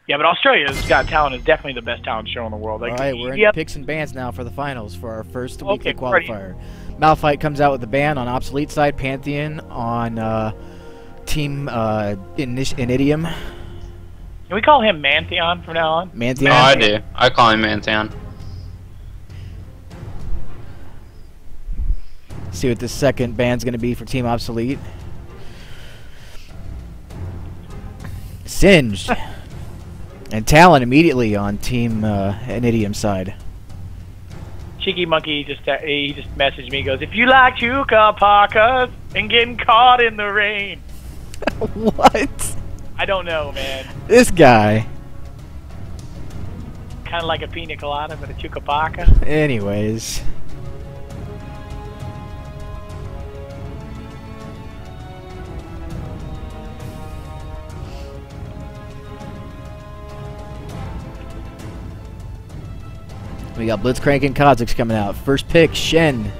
Yeah, but Australia's Got Talent is definitely the best talent show in the world. Like, all right, we're in picks and bans now for the finals for our first weekly qualifier. Malphite comes out with the ban on Obsolete side, Pantheon on Team IniTium. Can we call him Mantheon from now on? Mantheon? Oh, I do. I call him Mantheon. See what the second ban's going to be for Team Obsolete. Singed. And Talon immediately on Team IniTium side. Cheeky Monkey just messaged me. He goes, "If you like chuka parkas and getting caught in the rain." What? I don't know, man. This guy. Kind of like a pina colada, but a chuka parka. Anyways. We got Blitzcrank and Kha'Zix coming out. First pick, Shen.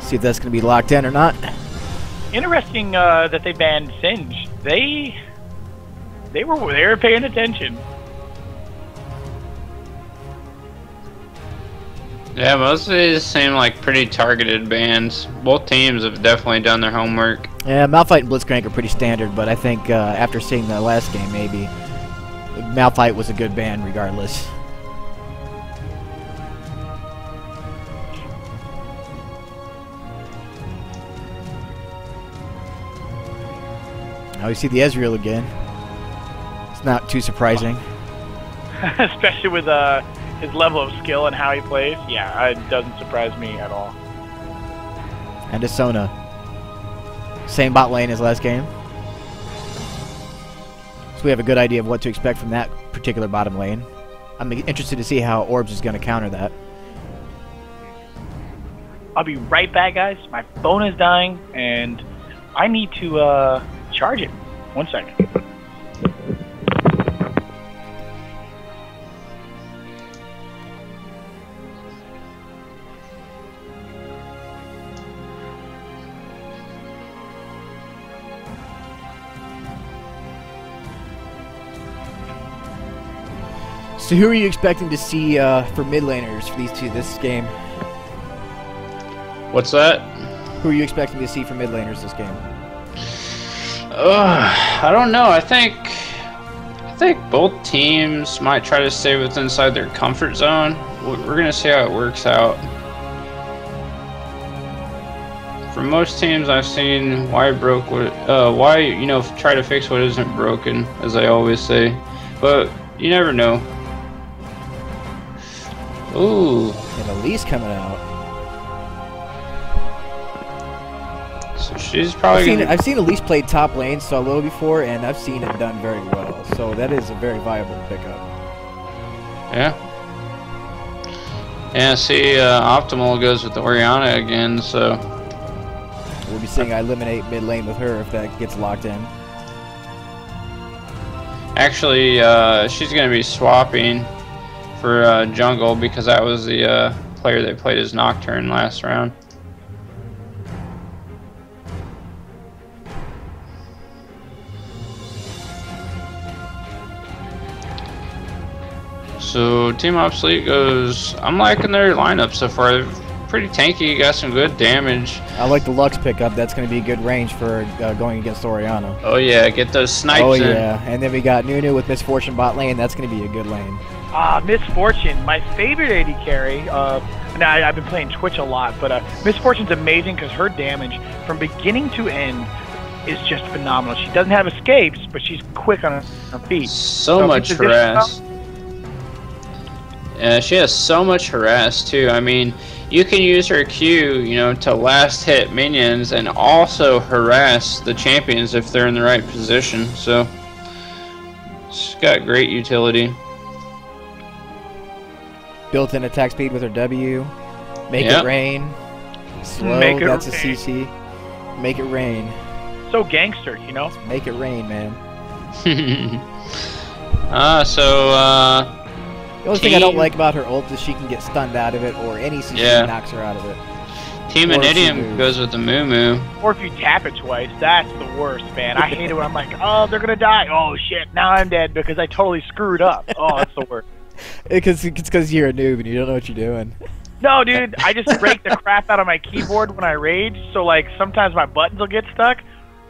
See if that's going to be locked in or not. Interesting that they banned Singe. They were paying attention. Yeah, most of these seem like pretty targeted bans. Both teams have definitely done their homework. Yeah, Malphite and Blitzcrank are pretty standard, but I think after seeing the last game, maybe Malphite was a good ban regardless. Now we see the Ezreal again. It's not too surprising. Especially with his level of skill and how he plays. Yeah, it doesn't surprise me at all. And a Sona. Same bot lane as last game. So we have a good idea of what to expect from that particular bottom lane. I'm interested to see how Orbs is going to counter that. I'll be right back, guys. My phone is dying, and I need to charge it. 1 second. So who are you expecting to see for mid laners for this game? What's that? Who are you expecting to see for mid laners this game? I don't know. I think both teams might try to stay inside their comfort zone. We're gonna see how it works out. For most teams I've seen, why try to fix what isn't broken, as I always say. But you never know. Ooh. And Elise coming out. So she's probably I've seen Elise play top lane solo before, and I've seen it done very well. So that is a very viable pickup. Yeah. Yeah, see, Optimal goes with Orianna again, so... We'll be seeing I eliminate mid lane with her if that gets locked in. Actually, she's going to be swapping for jungle because that was the player that played as Nocturne last round. So Team Obsolete goes, I'm liking their lineup so far. They're pretty tanky, got some good damage. I like the Lux pickup. That's going to be a good range for going against Orianna. Oh yeah, get those snipes in. Oh yeah, and then we got Nunu with Misfortune bot lane. That's going to be a good lane. Misfortune, my favorite AD carry. Now I've been playing Twitch a lot, but Misfortune's amazing because her damage from beginning to end is just phenomenal. She doesn't have escapes, but she's quick on her feet. So much harass. Yeah, she has so much harass too. I mean, you can use her Q, to last hit minions and also harass the champions if they're in the right position. So she's got great utility. Built-in attack speed with her W. Make it rain. Slow. That's a CC. Make it rain. So gangster, Make it rain, man. The only thing I don't like about her ult is she can get stunned out of it, or any CC knocks her out of it. Team IniTium goes with the Moo. Or if you tap it twice, that's the worst, man. I hate it when I'm like, oh, they're gonna die. Oh shit, now I'm dead because I totally screwed up. Oh, that's the worst. It's because you're a noob and you don't know what you're doing. No, dude, I just break the crap out of my keyboard when I rage. So like sometimes my buttons will get stuck,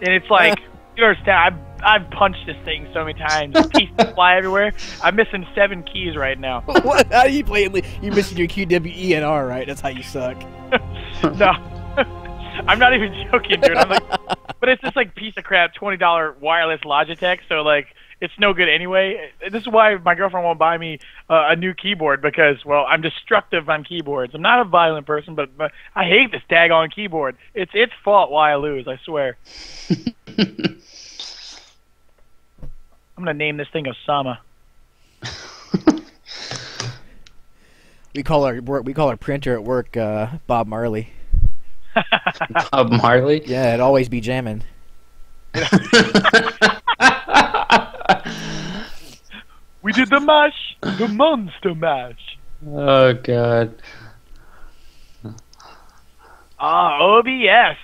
and it's like you understand. I've punched this thing so many times. Pieces fly everywhere. I'm missing 7 keys right now. What? How do you play? You're missing your Q, W, E, and R, right? That's how you suck. No, I'm not even joking, dude. I'm like, but it's just like piece of crap, $20 wireless Logitech. So like, it's no good anyway. This is why my girlfriend won't buy me a new keyboard because, well, I'm destructive on keyboards. I'm not a violent person, but I hate this daggone keyboard. It's its fault why I lose. I swear. I'm gonna name this thing Osama. We call our printer at work Bob Marley. Bob Marley? Yeah, it'd always be jamming. We did the mash, the monster mash. Oh god. OBS.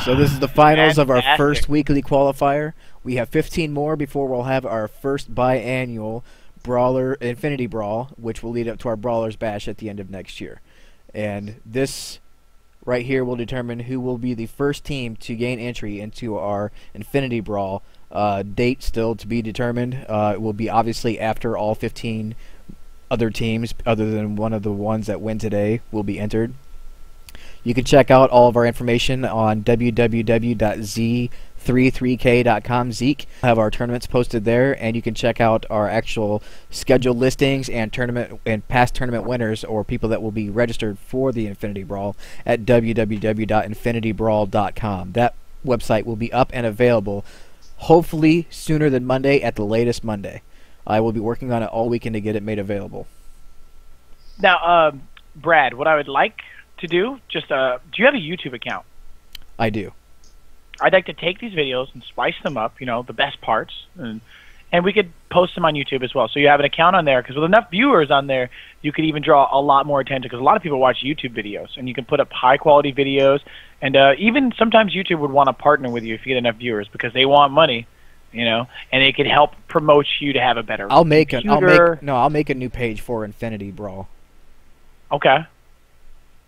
So this is the finals of our first weekly qualifier. We have 15 more before we'll have our first biannual Brawler Infinity Brawl, which will lead up to our Brawlers Bash at the end of next year. And this right here will determine who will be the first team to gain entry into our Infinity Brawl. Date still to be determined. It will be obviously after all 15 other teams, other than one of the ones that win today, will be entered. You can check out all of our information on www.z33k.com. Zeke have our tournaments posted there, and you can check out our actual scheduled listings and past tournament winners or people that will be registered for the Infinity Brawl at www.infinitybrawl.com. That website will be up and available hopefully sooner than Monday, at the latest Monday. I will be working on it all weekend to get it made available. Now, Brad, what I would like to do, do you have a YouTube account? I do. I'd like to take these videos and spice them up, the best parts, and we could post them on YouTube as well. So you have an account on there, because with enough viewers on there, you could even draw a lot more attention, because a lot of people watch YouTube videos, and you can put up high-quality videos, and even sometimes YouTube would want to partner with you if you get enough viewers, because they want money, and it could help promote you to have a better computer. I'll make a new page for Infinity Brawl. Okay.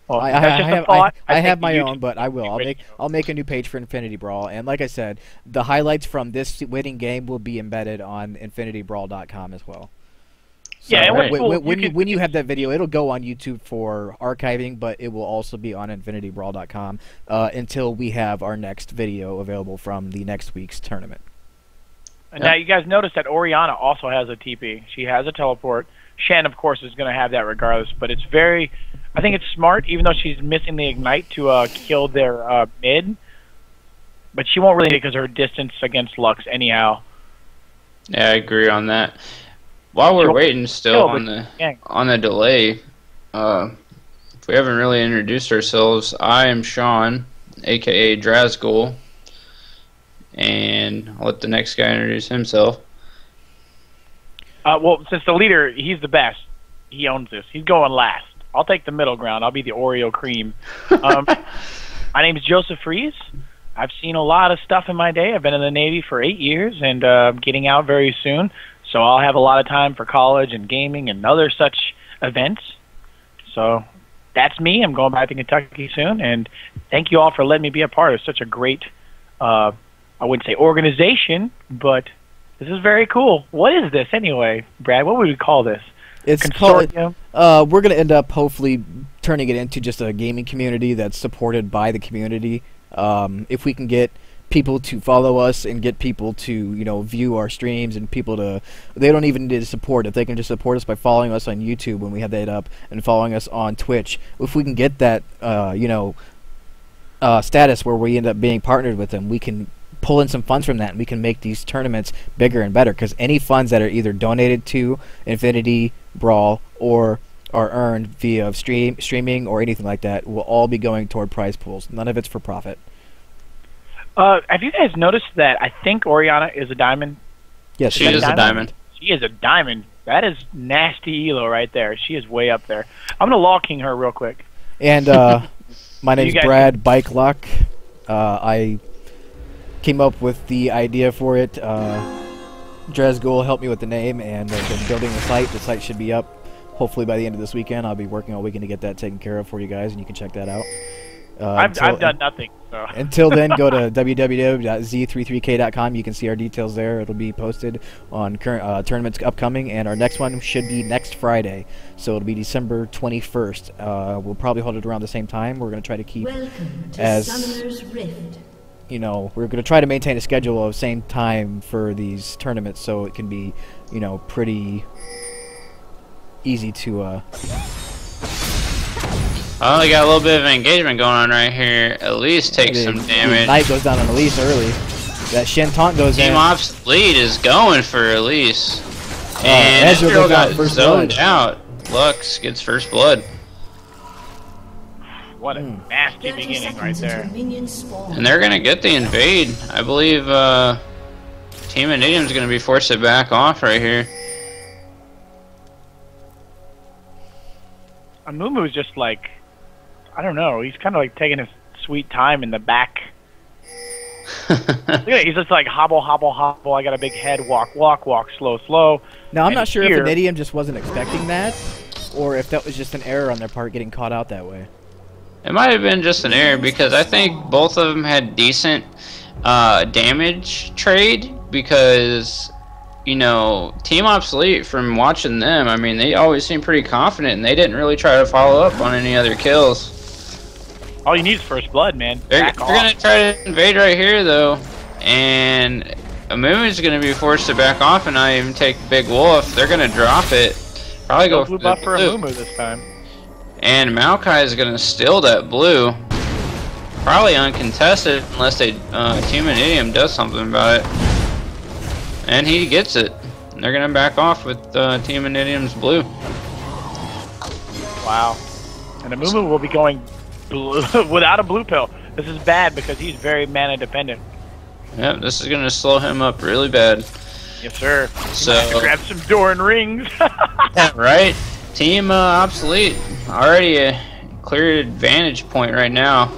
Well, I have my own, but I will. I'll make a new page for Infinity Brawl, and like I said, the highlights from this winning game will be embedded on InfinityBrawl.com as well. So yeah, when you have that video, it'll go on YouTube for archiving, but it will also be on InfinityBrawl.com until we have our next video available from the next week's tournament. And now you guys notice that Oriana also has a TP. She has a teleport. Shen, of course, is going to have that regardless, but it's very... I think it's smart, even though she's missing the Ignite to kill their mid. But she won't really because of her distance against Lux anyhow. Yeah, I agree on that. While we're waiting still on the delay, if we haven't really introduced ourselves, I am Sean, a.k.a. Drazgul, and I'll let the next guy introduce himself. Well, since the leader, he's the best. He owns this. He's going last. I'll take the middle ground. I'll be the Oreo cream. My name is Joseph Fries. I've seen a lot of stuff in my day. I've been in the Navy for 8 years, and I'm getting out very soon. So I'll have a lot of time for college and gaming and other such events. So that's me. I'm going back to Kentucky soon, and thank you all for letting me be a part of such a great, I wouldn't say organization, but this is very cool. What is this anyway, Brad? What would we call this? It's consortium. We're going to end up hopefully turning it into just a gaming community that's supported by the community. If we can get people to follow us and get people to view our streams, and people they don't even need to support. If they can just support us by following us on YouTube when we have that up, and following us on Twitch, if we can get that status where we end up being partnered with them, we can pull in some funds from that, and we can make these tournaments bigger and better, because any funds that are either donated to Infinity Brawl or are earned via streaming or anything like that will all be going toward prize pools. None of it's for profit. Have you guys noticed that I think Oriana is a diamond? Yes, she is a diamond. She is a diamond. That is nasty elo right there. She is way up there. I'm gonna law king her real quick. And my name's Brad Bike Luck. I came up with the idea for it. Dresgul helped me with the name, and I've been building the site. The site should be up hopefully by the end of this weekend. I'll be working all weekend to get that taken care of for you guys, and you can check that out. I've done nothing. So. Until then, go to www.z33k.com. You can see our details there. It'll be posted on current tournaments upcoming, and our next one should be next Friday. So it'll be December 21st. We'll probably hold it around the same time. We're going to try to keep Summoner's Rift. You know, we're going to try to maintain a schedule of same time for these tournaments, so it can be, you know, pretty easy to. Oh, we got a little bit of engagement going on right here. Elise takes some damage. Knight goes down on Elise early. That Shen taunt goes in. Team Ops lead is going for Elise. And Ezreal got zoned out. Lux gets first blood. What a nasty beginning right there. And they're going to get the invade. I believe Team IniTium is going to be forced to back off right here. Amumu is just like, I don't know, he's kind of like taking his sweet time in the back. Look at it, he's just like hobble, hobble, hobble, I got a big head, walk, walk, walk, slow, slow. Now, I'm not sure if IniTium just wasn't expecting that, or if that was just an error on their part getting caught out that way. It might have been just an error, because I think both of them had decent damage trade, because, you know, Team Obsolete, from watching them, I mean, they always seem pretty confident, and they didn't really try to follow up on any other kills. All you need is first blood, man. They're going to try to invade right here, though, and Amumu's going to be forced to back off and not even take Big Wolf. They're going to drop it. Probably go blue buff for Amumu this time. And Maokai is going to steal that blue. Probably uncontested, unless they Team IniTium does something about it. And he gets it. They're going to back off with Team IniTium's blue. Wow. And Amumu will be going blue without a blue pill. This is bad because he's very mana dependent. Yep, this is going to slow him up really bad. Yes, sir. So grab some Doran rings. Yeah, right? Team Obsolete already a clear advantage point right now.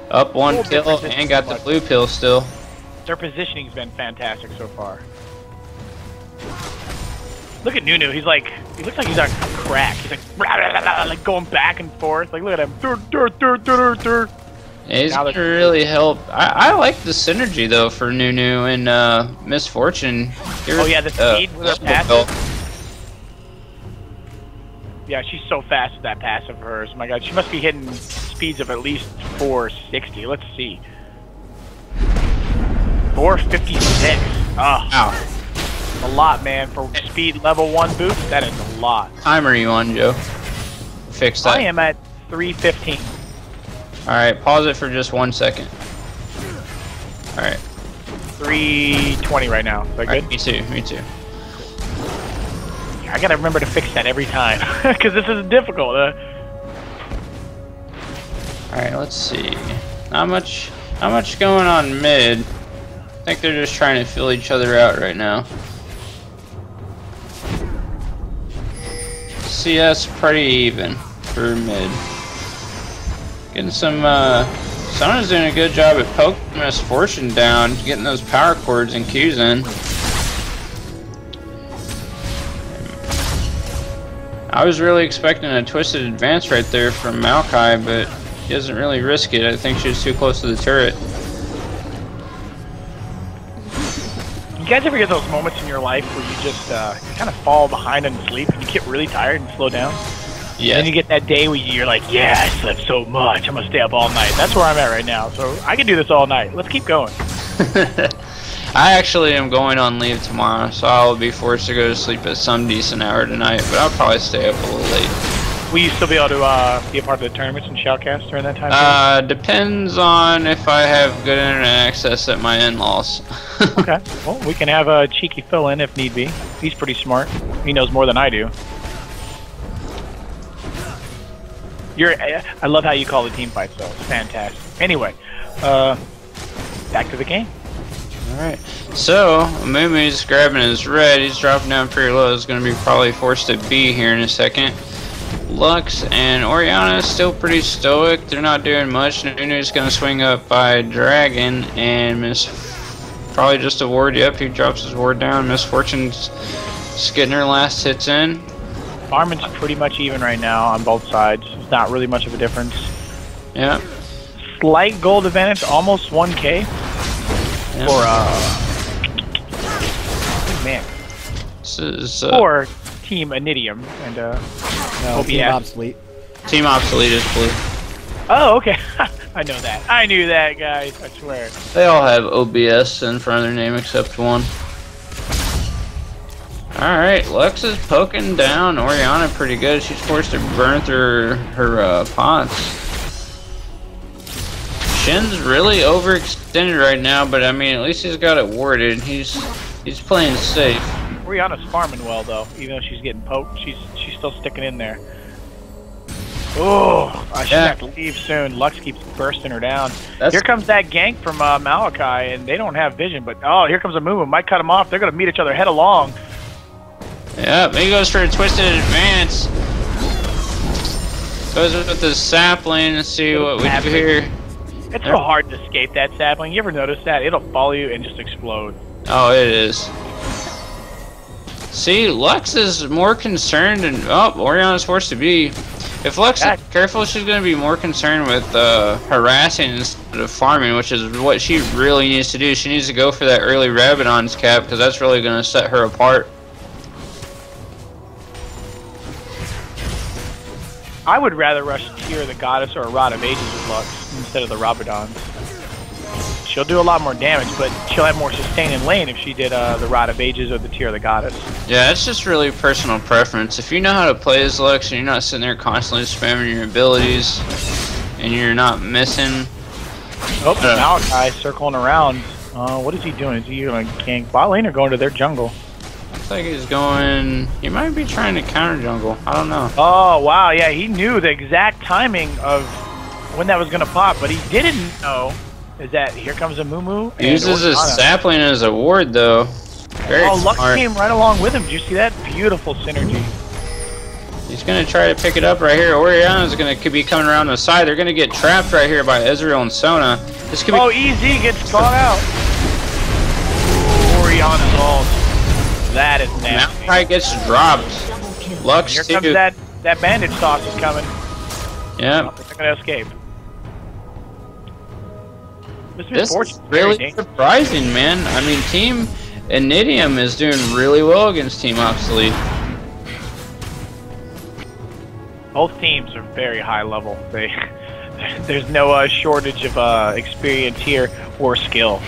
Up one kill and got the blue pill still. Their positioning's been fantastic so far. Look at Nunu. He's like, he looks like he's on crack. He's like, rah, rah, rah, rah, like going back and forth. Like, look at him. Yeah, he's gonna really help. I like the synergy though for Nunu and Misfortune. Oh yeah, the speed with her passive. Yeah, she's so fast with that passive of hers. My God, she must be hitting speeds of at least 460. Let's see. 456. Oh. Ow. A lot, man. For speed level 1 boost, that is a lot. Timer you on, Joe. Fix that. I am at 315. Alright, pause it for just 1 second. Alright. 320 right now. Is that good? Me too, me too. I gotta remember to fix that every time, because this is difficult. Alright, let's see. Not much going on mid. I think they're just trying to fill each other out right now. CS pretty even for mid. Getting some, Sona's doing a good job at poking Misfortune down, getting those power chords and Qs in. I was really expecting a twisted advance right there from Maokai, but he doesn't really risk it. I think she was too close to the turret. You guys ever get those moments in your life where you just kind of fall behind and sleep and you get really tired and slow down? Yeah. And then you get that day where you're like, yeah, I slept so much, I'm going to stay up all night. That's where I'm at right now, so I can do this all night. Let's keep going. I actually am going on leave tomorrow, so I'll be forced to go to sleep at some decent hour tonight, but I'll probably stay up a little late. Will you still be able to be a part of the tournaments and shoutcast during that time? Depends on if I have good internet access at my in-laws. Okay, well, we can have a cheeky fill-in if need be. He's pretty smart. He knows more than I do. I love how you call the team fights, though. It's fantastic. Anyway, back to the game. Alright, so Mumu's grabbing his red. He's dropping down pretty low. He's going to be probably forced to B here in a second. Lux and Oriana is still pretty stoic. They're not doing much. Nunu's going to swing up by Dragon and miss. Probably just a ward. Yep, he drops his ward down. Miss Fortune's just getting her last hits in. Farming's pretty much even right now on both sides. It's not really much of a difference. Yeah. Slight gold advantage, almost 1K. Yeah. For man. This is for Team IniTium and no, Team Obsolete. Team Obsolete is blue. Oh, okay. I know that. I knew that, guys. I swear. They all have OBS in front of their name except one. Alright, Lux is poking down Oriana pretty good. She's forced to burn through her pots. Shin's really overextended right now, but I mean, at least he's got it warded. He's playing safe. Oriana's farming well though, even though she's getting poked. She's still sticking in there. Oh, I should have to leave soon. Lux keeps bursting her down. Here comes that gank from Malachi, and they don't have vision. But oh, here comes a Mumu. Might cut him off. They're gonna meet each other head along. Yep, he goes for a twisted advance. Goes with the sapling. Let's see what we do here. It's so hard to escape that sapling. You ever notice that? It'll follow you and just explode. Oh, it is. See, Lux is more concerned, and oh, Oriana's forced to be. If Lux is careful, she's going to be more concerned with harassing instead of farming, which is what she really needs to do. She needs to go for that early Rabadon's cap, because that's really going to set her apart. I would rather rush Tear the Goddess or a Rod of Ages with Lux instead of the Rabadons. She'll do a lot more damage, but she'll have more sustain in lane if she did the Rod of Ages or the Tear of the Goddess. Yeah, it's just really personal preference. If you know how to play as Lux and you're not sitting there constantly spamming your abilities and you're not missing... Oh, Malachi circling around. What is he doing? Is he going to gank bot lane or going to their jungle? Looks like he's going... He might be trying to counter jungle. I don't know. Oh, wow. Yeah, he knew the exact timing of when that was going to pop, but he didn't know is that here comes a Mumu. He uses a sapling as a ward, though. Very Lux smart. came right along with him. Did you see that? Beautiful synergy. He's going to try to pick it up right here. Oriana's going to be coming around the side. They're going to get trapped right here by Ezreal and Sona. This could be... Oh, EZ gets caught out. Oriana's ult. That is nasty. Malachi gets dropped. Lux here comes that bandage toss is coming. Yeah. They're going to escape. This is really surprising, man. I mean, Team IniTium is doing really well against Team Obsolete. Both teams are very high level. There's no shortage of experience here or skill.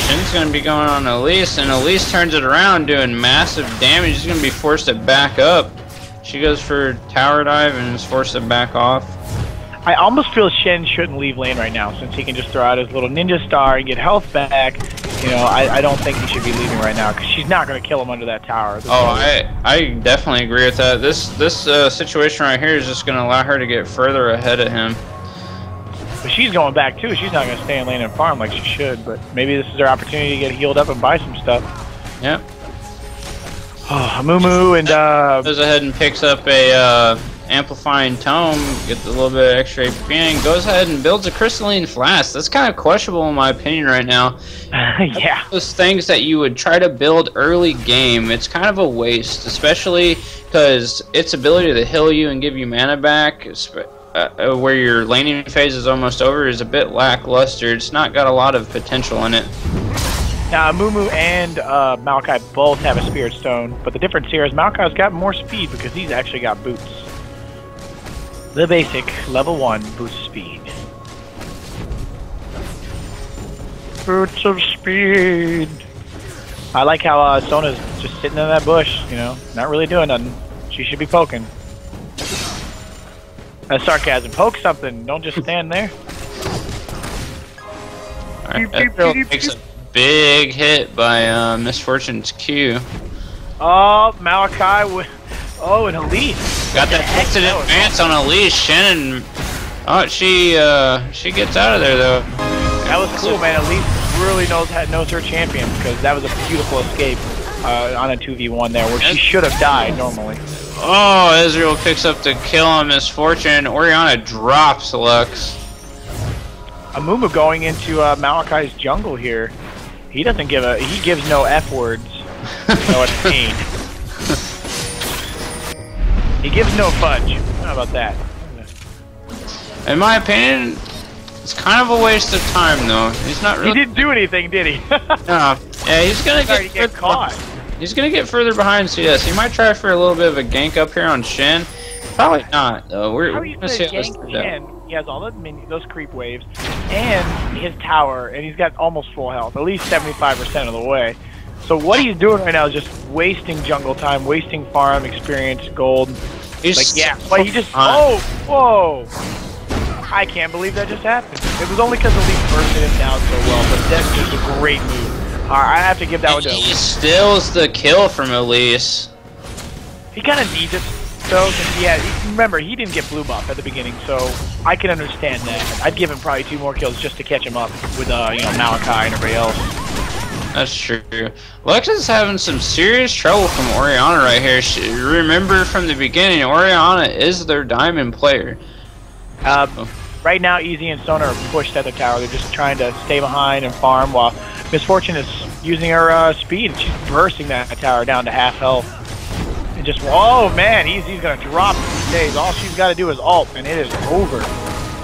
Shin's going to be going on Elise, and Elise turns it around doing massive damage. She's going to be forced to back up. She goes for tower dive and is forced to back off. I almost feel Shen shouldn't leave lane right now, since he can just throw out his little ninja star and get health back. You know, I don't think he should be leaving right now, because she's not going to kill him under that tower. I definitely agree with that. This situation right here is just going to allow her to get further ahead of him. But she's going back too. She's not going to stay in lane and farm like she should, but maybe this is her opportunity to get healed up and buy some stuff. Yep. Oh, Mumu and goes ahead and picks up a amplifying tome, gets a little bit of extra AP, and goes ahead and builds a crystalline flask. That's kind of questionable in my opinion right now. Yeah. Those things that you would try to build early game, it's kind of a waste, especially because its ability to heal you and give you mana back, where your laning phase is almost over, is a bit lackluster. It's not got a lot of potential in it. Now, Mumu and Malachi both have a Spirit Stone, but the difference here is Malachi's got more speed because he's actually got boots. The basic level 1 boost speed. Boots of speed. I like how Sona's just sitting in that bush, you know, not really doing nothing. She should be poking. That's sarcasm. Poke something. Don't just stand there. Alright, that takes a big hit by Miss Fortune's Q. Oh, Malachi. Oh, and Elise. Got that twisted advance on Elise. Shannon. Oh, she gets out of there though. That was cool, man. At least really knows her champion, because that was a beautiful escape on a 2v1 there, where she should have died normally. Oh, Ezreal picks up the kill on Misfortune. Orianna drops Lux. Amumu going into Malachi's jungle here. He doesn't give a. He gives no F words. You know what I mean? He gives no fudge. How about that? In my opinion, it's kind of a waste of time, though. He's not really. He didn't do anything, did he? No. Yeah, he's gonna get caught. He's gonna get further behind CS. He might try for a little bit of a gank up here on Shen. Probably not, though. We're gonna see how this turns out. He has all those creep waves, and his tower, and he's got almost full health, at least 75% of the way. So what he's doing right now is just wasting jungle time, wasting farm experience, gold. He's like, yeah, but he just, oh, whoa. I can't believe that just happened. It was only because Elise bursted him down so well, but that's just a great move. I have to give that one to Elise. He steals the kill from Elise. He kind of needs it, though, because remember, he didn't get blue buff at the beginning, so I can understand that. I'd give him probably 2 more kills just to catch him up with, Malachi and everybody else. That's true. Lux is having some serious trouble from Orianna right here. Remember from the beginning, Orianna is their diamond player. Right now, Easy and Sona are pushed at the tower. They're just trying to stay behind and farm, while Misfortune is using her speed. She's bursting that tower down to half health. And just, oh man, Easy's going to drop these days. All she's got to do is ult, and it is over.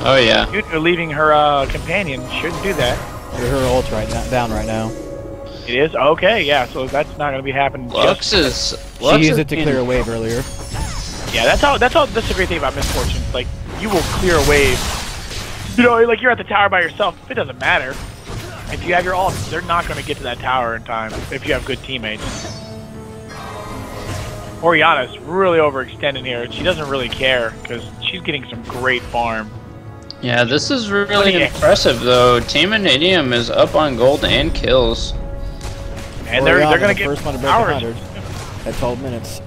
Oh yeah. Leaving her companion shouldn't do that. Her ult's down right now. It is? Okay, yeah, so that's not going to be happening. She used it to clear a wave earlier. Yeah, that's the great thing about Misfortune. Like, you will clear a wave. You know, like you're at the tower by yourself. It doesn't matter. If you have your ult, they're not going to get to that tower in time if you have good teammates. Orianna's really overextending here. She doesn't really care because she's getting some great farm. Yeah, this is really impressive, though. Team IniTium is up on gold and kills. And they're going to get first one to break 100 at 12 minutes.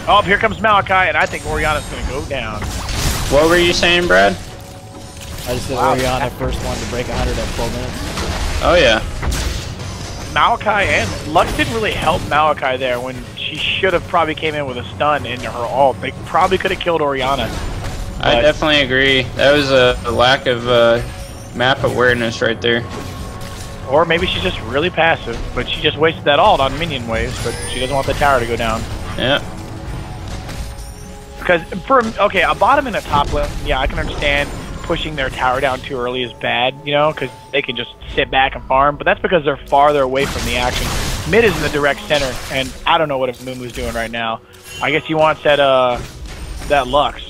Oh, here comes Malachi, and I think Orianna's going to go down. What were you saying, Brad? I just said Orianna first one to break 100 at 12 minutes. Oh, yeah. Malachi and Lux didn't really help Malachi there when she should have probably came in with a stun into her ult. They probably could have killed Orianna. I definitely agree. That was a lack of map awareness right there. Or maybe she's just really passive, but she just wasted that ult on minion waves, but she doesn't want the tower to go down. Yeah. Because, a bottom and a top lane, yeah, I can understand pushing their tower down too early is bad, you know, because they can just sit back and farm, but that's because they're farther away from the action. Mid is in the direct center, and I don't know what Mumu's doing right now. I guess he wants that Lux.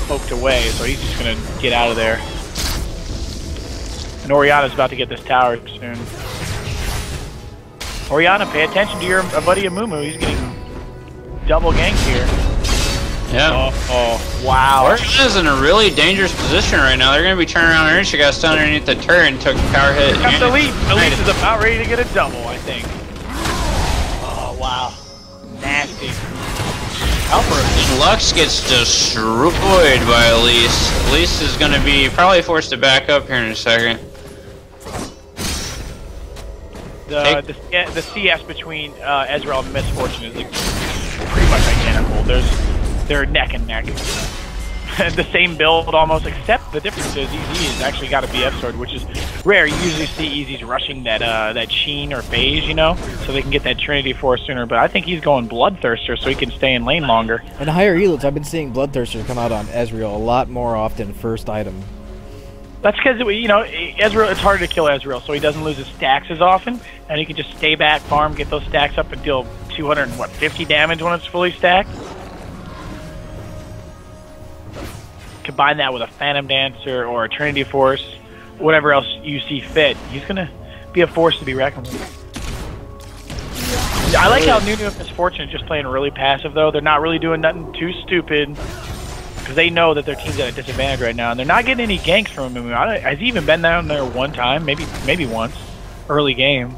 Poked away, so he's just going to get out of there. And Orianna's about to get this tower soon. Orianna, pay attention to your buddy Amumu. He's getting double ganked here. Yeah. Oh, wow. Orianna's in a really dangerous position right now. They're going to be turning around here. She got stunned underneath the turret and took a power hit. Elise is about ready to get a double, I think. Oh, wow. Nasty. Lux gets destroyed by Elise. Elise is going to be probably forced to back up here in a second. The CS between Ezreal and Misfortune is pretty much identical. They're neck and neck. The same build almost, except the difference is Easy has actually got a BF sword, which is rare. You usually see Easy's rushing that Sheen or Phase, you know, so they can get that Trinity Force sooner. But I think he's going Bloodthirster so he can stay in lane longer. And higher elites, I've been seeing Bloodthirster come out on Ezreal a lot more often first item. That's because, you know, Ezreal, it's harder to kill Ezreal, so he doesn't lose his stacks as often, and he can just stay back, farm, get those stacks up, and deal 250 damage when it's fully stacked. Combine that with a Phantom Dancer or a Trinity Force, whatever else you see fit. He's going to be a force to be reckoned with. I like how Nunu and Misfortune is just playing really passive, though. They're not really doing nothing too stupid, because they know that their team's at a disadvantage right now, and they're not getting any ganks from him. Has he even been down there one time? Maybe once. Early game.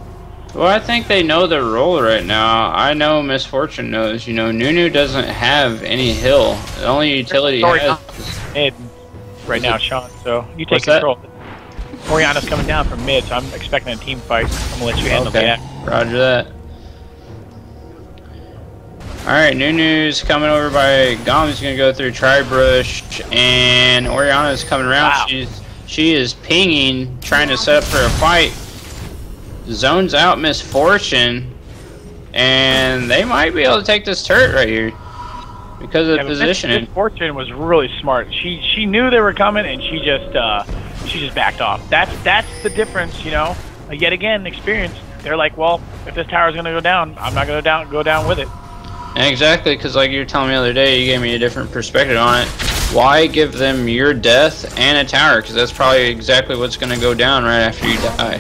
Well, I think they know their role right now. I know Misfortune knows. You know, Nunu doesn't have any heal. The only utility he has is... right now, Sean. So you take control. Oriana's coming down from mid, so I'm expecting a team fight. I'm gonna let you handle that. Roger that. Alright, Nunu's coming over by Gom's gonna go through Tribrush, and Oriana's coming around. Wow. She is pinging, trying to set up for a fight. Zones out Misfortune, and they might be able to take this turret right here because of the positioning. Misfortune was really smart. She knew they were coming, and she just backed off. That's the difference, you know. Yet again, experience. They're like, well, if this tower's gonna go down, I'm not gonna go down with it. Exactly, because like you were telling me the other day, you gave me a different perspective on it. Why give them your death and a tower? Because that's probably exactly what's going to go down right after you die.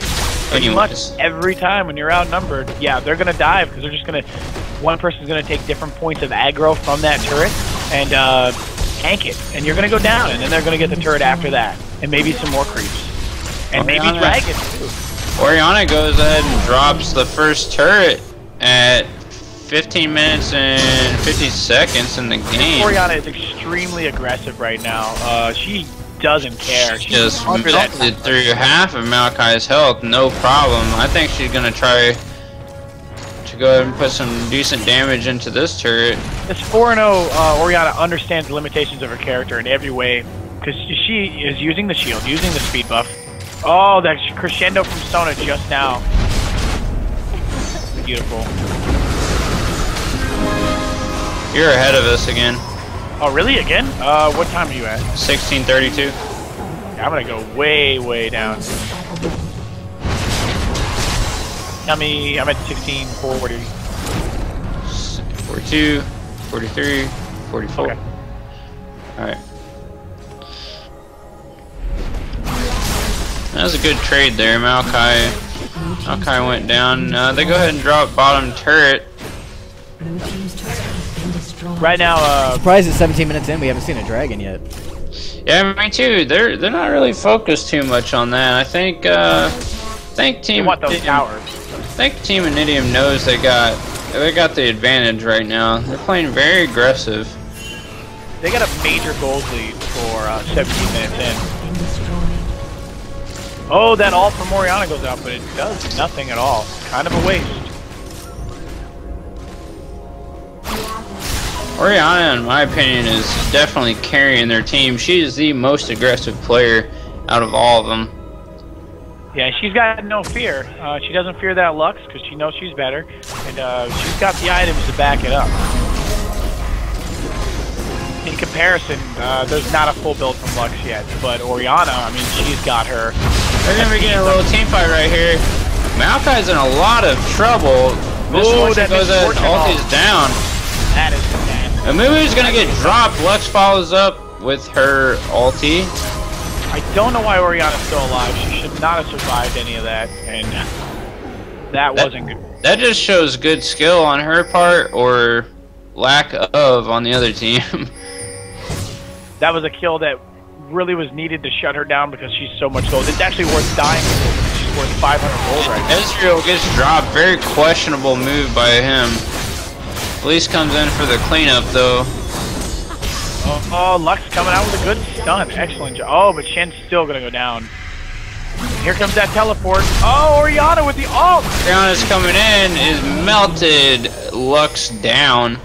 Anyways. Every time when you're outnumbered, yeah, they're going to dive because they're just going to... One person's going to take different points of aggro from that turret and tank it. And you're going to go down, and then they're going to get the turret after that. And maybe some more creeps. And maybe dragons, too. Oriana goes ahead and drops the first turret at 15 minutes and 50 seconds in the game. Oriana is extremely aggressive right now. She doesn't care. She just melted through half of Maokai's health, no problem. I think she's going to try to go ahead and put some decent damage into this turret. This 4-0 Oriana understands the limitations of her character in every way, because she is using the shield, using the speed buff. Oh, that crescendo from Sona just now. Beautiful. You're ahead of us again. Oh, really? Again? What time are you at? 16:32. Yeah, I'm gonna go way down. Tell me, I'm at 16:40. 42, 43, 44. Okay. Alright. That was a good trade there. Maokai went down. They go ahead and drop bottom turret. Right now, surprised it's 17 minutes in, we haven't seen a dragon yet. Yeah, me too. They're not really focused too much on that. I think Team want those towers. I think Team IniTium knows they got the advantage right now. They're playing very aggressive. They got a major gold lead for 17 minutes in. Oh, that ult from Oriana goes out, but it does nothing at all. Kind of a waste. Oriana, in my opinion, is definitely carrying their team. She is the most aggressive player out of all of them. Yeah, she's got no fear. She doesn't fear that Lux because she knows she's better, and she's got the items to back it up. In comparison, there's not a full build from Lux yet, but Oriana, I mean, she's got her. They're gonna be getting a little team fight right here. Maokai's in a lot of trouble. Misfortune goes ahead and ulti's down. That is bad. Amumu's gonna get dropped. Lux follows up with her ulti. I don't know why Oriana's still alive. She should not have survived any of that, and that wasn't good. That just shows good skill on her part, or lack of on the other team. That was a kill that really was needed to shut her down because she's so much gold. It's actually worth dying for. She's worth 500 gold right now. Ezreal gets dropped. Very questionable move by him. Police comes in for the cleanup though. Oh, Lux coming out with a good stun. Excellent job. Oh, but Shen's still gonna go down. Here comes that teleport. Oh, Oriana with the ult. Oriana's coming in, is melted. Lux down.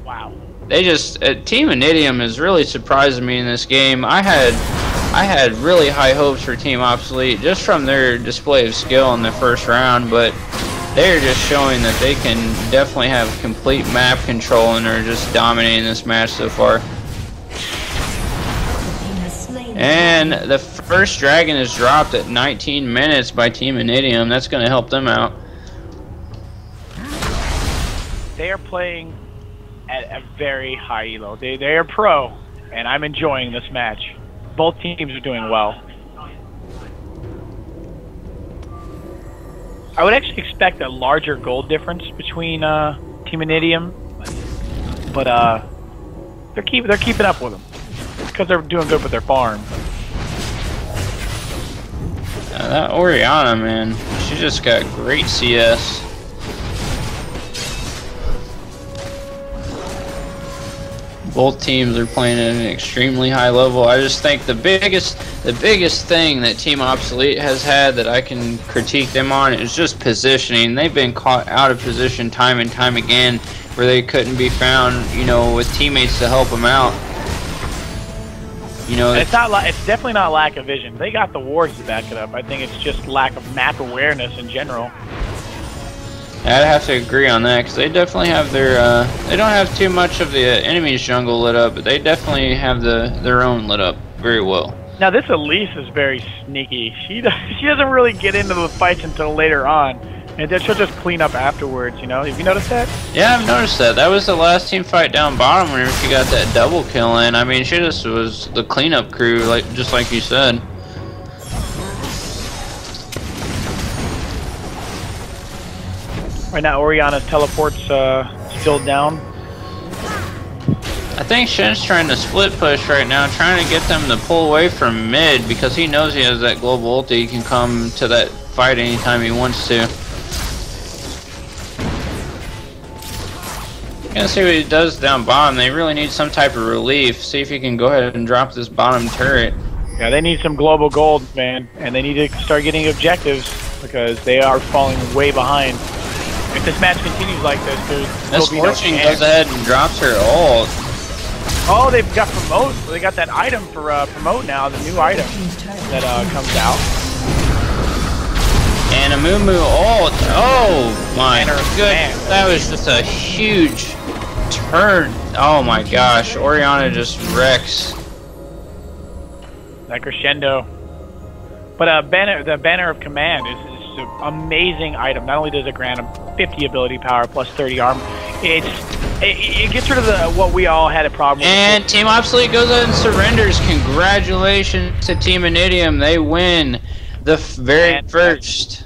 Wow. They just Team IniTium is really surprising me in this game. I had really high hopes for Team Obsolete just from their display of skill in the first round, but they're just showing that they can definitely have complete map control and are just dominating this match so far. And the first dragon is dropped at 19 minutes by Team IniTium. That's going to help them out. They are playing at a very high elo. They are pro, and I'm enjoying this match. Both teams are doing well. I would actually expect a larger gold difference between Team IniTium, but they're keeping up with them. It's because they're doing good with their farm. That Oriana, man, she just got great CS. Both teams are playing at an extremely high level. I just think the biggest thing that Team Obsolete has had that I can critique them on is just positioning. They've been caught out of position time and time again where they couldn't be found, you know, with teammates to help them out. You know, it's definitely not lack of vision. They got the wards to back it up. I think it's just lack of map awareness in general. I'd have to agree on that because they definitely have their. They don't have too much of the enemy's jungle lit up, but they definitely have their own lit up very well. Now this Elise is very sneaky. She doesn't really get into the fights until later on, and then she'll just clean up afterwards. You know, have you noticed that? Yeah, I've noticed that. That was the last team fight down bottom whenever she got that double kill in. I mean, she just was the cleanup crew, just like you said. Right now, Oriana's teleport's still down. I think Shen's trying to split push right now, trying to get them to pull away from mid because he knows he has that global ulti. He can come to that fight anytime he wants to. Gonna see what he does down bottom. They really need some type of relief. See if he can go ahead and drop this bottom turret. Yeah, they need some global gold, man, and they need to start getting objectives because they are falling way behind. If this match continues like this, there's Misfortune goes ahead and drops her ult. Oh, they've got promote. They got that item for promote now, the new item that comes out. And a Moo ult. Oh my goodness, that was just a huge turn. Oh my gosh, Oriana just wrecks. That crescendo. But the banner of command is an amazing item. Not only does it grant him 50 ability power plus 30 armor, it gets rid of what we all had a problem with. And Team Obsolete goes ahead and surrenders. Congratulations to Team IniTium. They win the very first